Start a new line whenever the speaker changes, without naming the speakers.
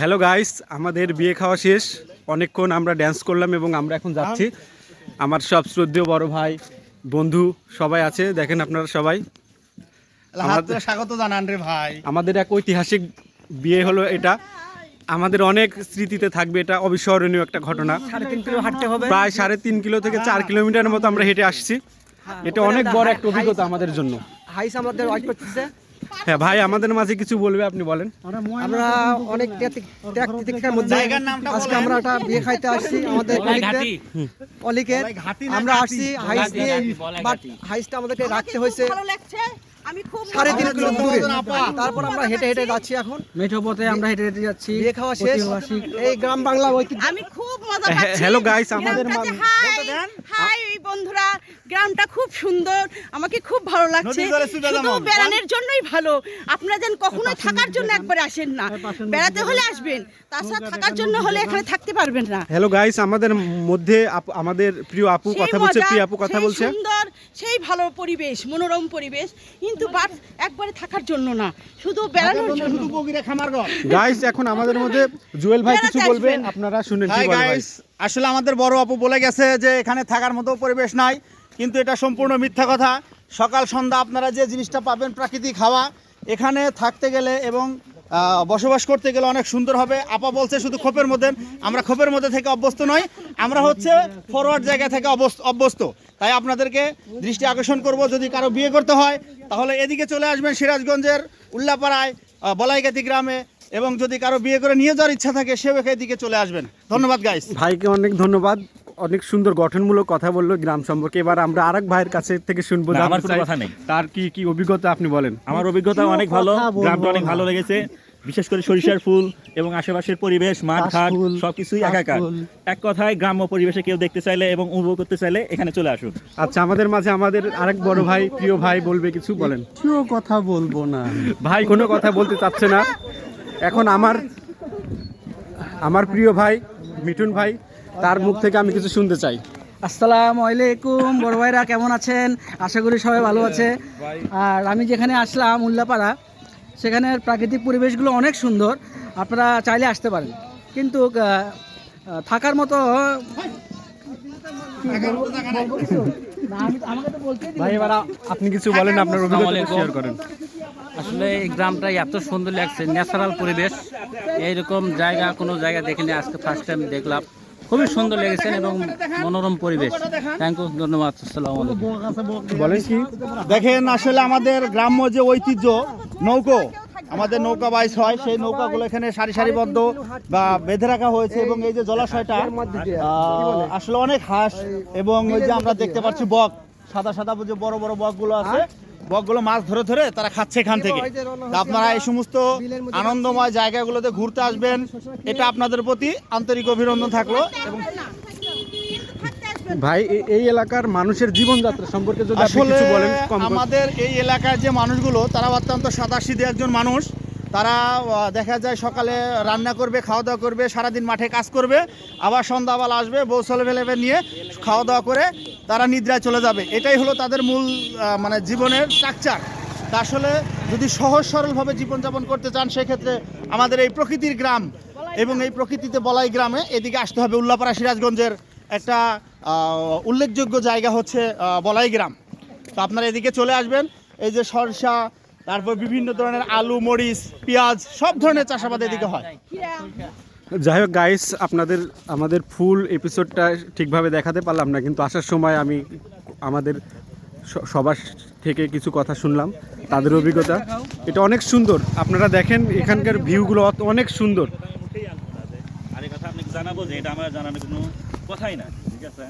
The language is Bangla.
হ্যালো গাইস, আমাদের বিয়ে খাওয়া শেষ। অনেকক্ষণ আমরা ড্যান্স করলাম এবং আমরা এখন যাচ্ছি। আমার সব শ্রদ্ধেয় বড় ভাই বন্ধু সবাই আছে, দেখেন আপনারা সবাই।
স্বাগত জানান রে ভাই।
আমাদের এক ঐতিহাসিক বিয়ে হলো এটা, আমাদের অনেক স্মৃতিতে থাকবে। এটা অবিস্মরণীয় একটা ঘটনা।
3.5 কিলো হাঁটতে হবে,
প্রায় 3.5 কিলো থেকে 4 কিলোমিটারের মতো আমরা হেঁটে আসছি। এটা অনেক বড় একটা অভিজ্ঞতা আমাদের জন্য।
হাইস আমাদের ওয়াইট করতেছে।
হ্যাঁ ভাই, আমাদের মাঝে কিছু বলবে, আপনি বলেন।
আমরা অনেক ত্যাগ মধ্যে আজকে আমরা একটা বিয়ে খাইতে আসছি আমাদের অলিকের। আমরা আসছি হাইস দিয়ে, বাট হাইসটা আমাদেরকে রাখতে হয়েছে 3.5 কিলো দূরে। তারপর আমরা হেঁটে হেঁটে যাচ্ছি, এখন মেঠো পথে আমরা হেঁটে হেঁটে যাচ্ছি। বিয়ে খাওয়া শেষ, এই গ্রাম বাংলা ঐতিহ্য।
আমি খুব মজা পাচ্ছি।
হ্যালো গাইস, আমাদের
হাই বন্ধুরা, গ্রামটা খুব সুন্দর, আমাকে খুব ভালো লাগছে। শুধু বেড়ানোর জন্যই ভালো, আপনারা যেন কখনো থাকার জন্য একবার আসেন না। বেড়াতে হলে আসবেন, তাছাড়া থাকার জন্য হলে এখানে থাকতে পারবেন না।
হ্যালো গাইস, আমাদের মধ্যে আমাদের প্রিয় আপু কথা বলছে। প্রিয় আপু কথা বলছে।
সুন্দর, সেই ভালো পরিবেশ, মনোরম পরিবেশ, কিন্তু বাট একবারে থাকার জন্য না, শুধু বেড়ানোর জন্য।
গাইস, এখন আমাদের মধ্যে জুয়েল ভাই কিছু বলবে, আপনারা শুনেন কি বলে।
গাইস, আসলে আমাদের বড় আপু বলে গেছে যে এখানে থাকার মতো পরিবেশ নাই, কিন্তু এটা সম্পূর্ণ মিথ্যা কথা। সকাল সন্ধ্যা আপনারা যে জিনিসটা পাবেন প্রাকৃতিক হাওয়া, এখানে থাকতে গেলে এবং বসবাস করতে গেলে অনেক সুন্দর হবে। আপা বলছে শুধু খোপের মধ্যে, আমরা খোপের মধ্যে থেকে অভ্যস্ত নই, আমরা হচ্ছে ফরওয়ার্ড জায়গা থেকে অভ্যস্ত। তাই আপনাদেরকে দৃষ্টি আকর্ষণ করব, যদি কারো বিয়ে করতে হয় তাহলে এদিকে চলে আসবেন, সিরাজগঞ্জের উল্লাপাড়ায় বলাইগাতি গ্রামে। এবং যদি কারো বিয়ে করে নিয়ে যাওয়ার ইচ্ছা থাকে সেও এদিকে চলে আসবেন। ধন্যবাদ গাইস।
ভাইকে অনেক ধন্যবাদ, অনেক সুন্দর গঠনমূলক কথা বললো গ্রাম সম্পর্কে। এবার আমরা আরেক ভাইয়ের কাছে থেকে শুনবো।
আমার কোনো কথা নেই,
তার কি অভিজ্ঞতা আপনি বলেন।
আমার অভিজ্ঞতা অনেক ভালো, গ্রামটা অনেক ভালো লেগেছে, বিশেষ করে সরিষার ফুল এবং আশেপাশের পরিবেশ, মাঠ ঘাট সবকিছুই একাকার। এক কথায় গ্রাম্য পরিবেশে কেউ দেখতে চাইলে এবং উপভোগ করতে চাইলে এখানে চলে আসুন।
আচ্ছা, আমাদের মাঝে আমাদের আরেক বড় ভাই, প্রিয় ভাই বলবে কিছু, বলেন।
কেউ কথা বলবো না
ভাই, কোনো কথা বলতে চাচ্ছে না। এখন আমার প্রিয় ভাই মিঠুন ভাই, তার মুখ থেকে আমি কিছু শুনতে চাই।
আসসালামু আলাইকুম বড় ভাইরা, কেমন আছেন? আশা করি সবাই ভালো আছে। আর আমি যেখানে আসলাম উল্লাপাড়া, সেখানের প্রাকৃতিক পরিবেশগুলো অনেক সুন্দর, আপনারা চাইলে আসতে পারেন, কিন্তু থাকার মতো
ভাই এবার আপনি কিছু বলেন, আপনার অভিজ্ঞতা শেয়ার করেন।
আসলে এই গ্রামটা এত সুন্দর লাগছে, ন্যাচারাল পরিবেশ, এইরকম জায়গা কোনো জায়গা দেখিনি, আজকে ফার্স্ট টাইম দেখলাম। খুবই সুন্দর লেগেছেন এবং মনোরম পরিবেশ। থ্যাংক ইউ, ধন্যবাদ। আসসালামু আলাইকুম।
বলেন কি
দেখেন, আসলে আমাদের গ্রাম্য যে ঐতিহ্য নৌকো, আমাদের নৌকা বাইস হয়, সেই নৌকাগুলো এখানে সারিবদ্ধ বা বেঁধে রাখা হয়েছে। এবং এই যে জলাশয়টা আসলে অনেক হাঁস, এবং ওই যে আমরা দেখতে পাচ্ছি বক, সাদা যে বড় বড় বকগুলো আছে, বকগুলো মাছ ধরে তারা খাচ্ছে এখান থেকে। আপনারা এই সমস্ত আনন্দময় জায়গাগুলোতে ঘুরতে আসবেন, এটা আপনাদের প্রতি আন্তরিক অভিনন্দন থাকলো। এবং
ভাই, এই এলাকার মানুষের জীবনযাত্রা সম্পর্কে যদি আপনি
আসলে
কিছু বলেন।
আমাদের এই এলাকার যে মানুষগুলো, তারা অত্যন্ত সাদাসিধে একজন মানুষ। তারা দেখা যায় সকালে রান্না করবে, খাওয়া দাওয়া করবে, সারাদিন মাঠে কাজ করবে, আবার সন্ধ্যাবেলা আসবে, বউ ছেলে নিয়ে খাওয়া দাওয়া করে তারা নিদ্রায় চলে যাবে। এটাই হলো তাদের মূল মানে জীবনের স্ট্রাকচার। তা আসলে যদি সহজ সরলভাবে জীবনযাপন করতে চান, সেক্ষেত্রে আমাদের এই প্রকৃতির গ্রাম এবং এই প্রকৃতিতে বলাই গ্রামে এদিকে আসতে হবে। উল্লাপাড়া সিরাজগঞ্জের একটা উল্লেখযোগ্য জায়গা হচ্ছে বলাই গ্রাম। তো আপনারা এদিকে চলে আসবেন। এই যে সরষা, তারপর বিভিন্ন ধরনের আলু, মরিচ, পেঁয়াজ, সব ধরনের চাষাবাদ এদিকে হয়।
যাই হোক গাইস, আমাদের ফুল এপিসোডটা ঠিকভাবে দেখাতে পারলাম না, কিন্তু আসার সময় আমি আমাদের সবার থেকে কিছু কথা শুনলাম, তাদের অভিজ্ঞতা। এটা অনেক সুন্দর, আপনারা দেখেন এখানকার ভিউগুলো অনেক সুন্দর।
আরেক কথা আপনাকে জানাবো যে এটা আমার জানানোর কোনো কথাই না, ঠিক আছে।